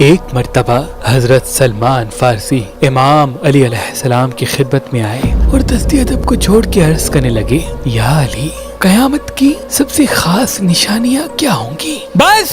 ایک مرتبہ حضرت سلمان فارسی امام علی علیہ السلام کی خدمت میں آئے اور دست ادب کو چھوڑ کے عرض کرنے لگے، یا علی، قیامت کی سب سے خاص نشانیاں کیا ہوں گی؟ بس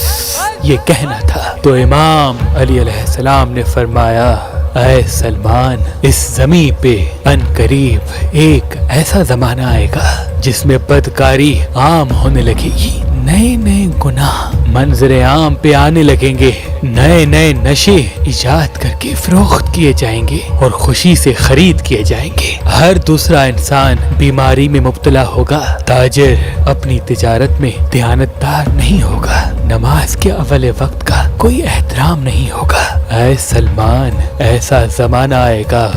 یہ کہنا تھا تو امام علی علیہ السلام نے فرمایا، اے سلمان، اس زمین پہ ان قریب ایک ایسا زمانہ آئے گا جس میں بدکاری عام ہونے لگے گی، نئے نئے گناہ منظر عام پہ آنے لگیں گے، نئے نئے نشے ایجاد کر کے فروخت کیے جائیں گے اور خوشی سے خرید کیے جائیں گے، ہر دوسرا انسان بیماری میں مبتلا ہوگا، تاجر اپنی تجارت میں دیانتدار نہیں ہوگا، نماز کے اول وقت کا کوئی احترام نہیں ہوگا۔ اے سلمان، ایسا زمانہ آئے گا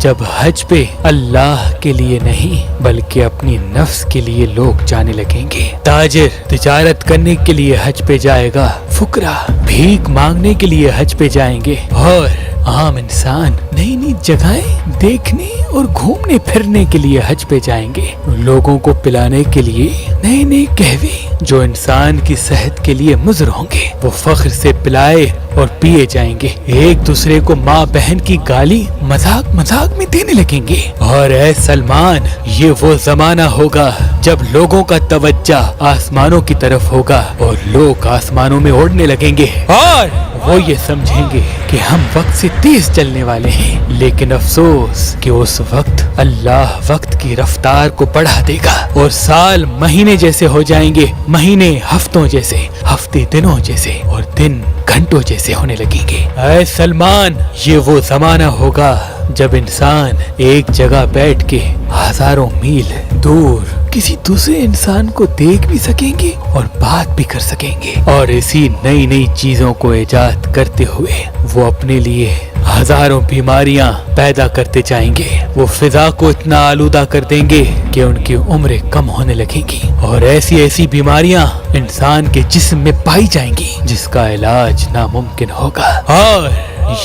جب حج پہ اللہ کے لیے نہیں بلکہ اپنی نفس کے لیے لوگ جانے لگیں گے، تاجر تجارت کرنے کے لیے حج پہ جائے گا، فقراء بھیک مانگنے کے لیے حج پہ جائیں گے، اور عام انسان نئی نئی جگہیں دیکھنے اور گھومنے پھرنے کے لیے حج پہ جائیں گے، لوگوں کو پلانے کے لیے نئے نئے قہوے جو انسان کی صحت کے لیے مضر ہوں گے وہ فخر سے پلائے اور پیے جائیں گے، ایک دوسرے کو ماں بہن کی گالی مذاق میں دینے لگیں گے۔ اور اے سلمان، یہ وہ زمانہ ہوگا جب لوگوں کا توجہ آسمانوں کی طرف ہوگا اور لوگ آسمانوں میں اڑنے لگیں گے اور وہ یہ سمجھیں گے کہ ہم وقت سے تیز چلنے والے ہیں، لیکن افسوس کہ اس وقت اللہ وقت کی رفتار کو بڑھا دے گا اور سال مہینے جیسے ہو جائیں گے، مہینے ہفتوں جیسے، ہفتے دنوں جیسے اور دن گھنٹوں جیسے ہونے لگیں گے۔ اے سلمان، یہ وہ زمانہ ہوگا جب انسان ایک جگہ بیٹھ کے ہزاروں میل دور کسی دوسرے انسان کو دیکھ بھی سکیں گے اور بات بھی کر سکیں گے، اور اسی نئی نئی چیزوں کو ایجاد کرتے ہوئے وہ اپنے لیے ہزاروں بیماریاں پیدا کرتے جائیں گے، وہ فضا کو اتنا آلودہ کر دیں گے کہ ان کی عمریں کم ہونے لگیں گی، اور ایسی بیماریاں انسان کے جسم میں پائی جائیں گی جس کا علاج ناممکن ہوگا۔ اور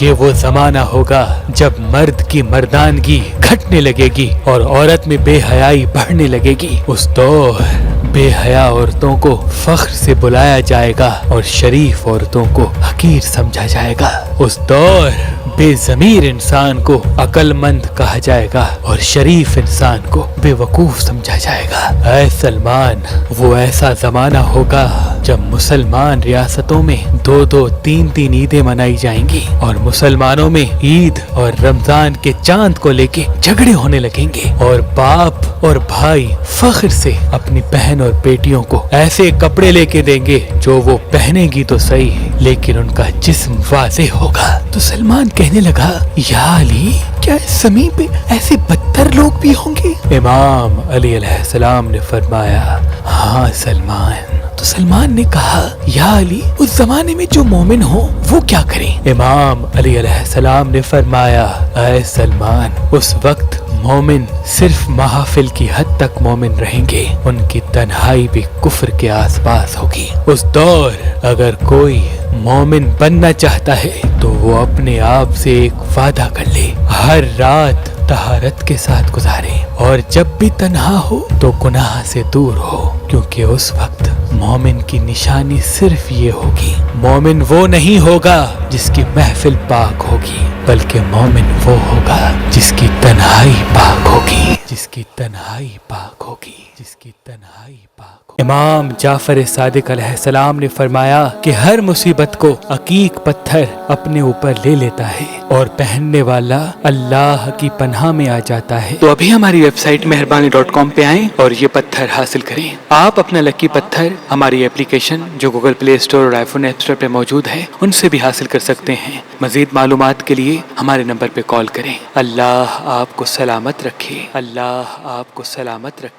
یہ وہ زمانہ ہوگا جب مرد کی مردانگی گھٹنے لگے گی اور عورت میں بے حیائی بڑھنے لگے گی، اس دور بے حیا عورتوں کو فخر سے بلایا جائے گا اور شریف عورتوں کو حقیر سمجھا جائے گا، اس دور بے ضمیر انسان کو عقل مند کہا جائے گا اور شریف انسان کو بے وقوف سمجھا جائے گا۔ اے سلمان، وہ ایسا زمانہ ہوگا جب مسلمان ریاستوں میں 2-3 عیدیں منائی جائیں گی اور مسلمانوں میں عید اور رمضان کے چاند کو لے کے جھگڑے ہونے لگیں گے، اور باپ اور بھائی فخر سے اپنی بہن اور بیٹیوں کو ایسے کپڑے لے کے دیں گے جو وہ پہنے گی تو صحیح لیکن ان کا جسم واضح ہوگا۔ تو سلمان کہنے لگا، یا علی، کیا اس زمین پہ ایسے بدتر لوگ بھی ہوں گے؟ امام علی علیہ السلام نے فرمایا، ہاں سلمان۔ تو سلمان نے کہا، یا علی، اس زمانے میں جو مومن ہو وہ کیا کریں؟ امام علی علیہ السلام نے فرمایا، اے سلمان، اس وقت مومن صرف محافل کی حد تک مومن رہیں گے، ان کی تنہائی بھی کفر کے آس پاس ہوگی۔ اس دور اگر کوئی مومن بننا چاہتا ہے تو وہ اپنے آپ سے ایک وعدہ کر لے، ہر رات طہارت کے ساتھ گزارے اور جب بھی تنہا ہو تو گناہ سے دور ہو، کیونکہ اس وقت مومن کی نشانی صرف یہ ہوگی، مومن وہ نہیں ہوگا جس کی محفل پاک ہوگی بلکہ مومن وہ ہوگا جس کی تنہائی پاک ہوگی، جس کی تنہائی پاک ہوگی، جس کی تنہائی پاک ہوگی۔ امام جعفر صادق علیہ السلام نے فرمایا کہ ہر مصیبت کو عقیق پتھر اپنے اوپر لے لیتا ہے اور پہننے والا اللہ کی پناہ میں آ جاتا ہے۔ تو ابھی ہماری ویب سائٹ مہربانی.com پہ آئیں اور یہ پتھر حاصل کریں۔ آپ اپنا لکی پتھر ہماری اپلیکیشن جو گوگل پلے اسٹور اور آئی فون ایپ اسٹور پہ موجود ہے ان سے بھی حاصل کر سکتے ہیں۔ مزید معلومات کے لیے ہمارے نمبر پہ کال کریں۔ اللہ آپ کو سلامت رکھے، اللہ آپ کو سلامت رکھے۔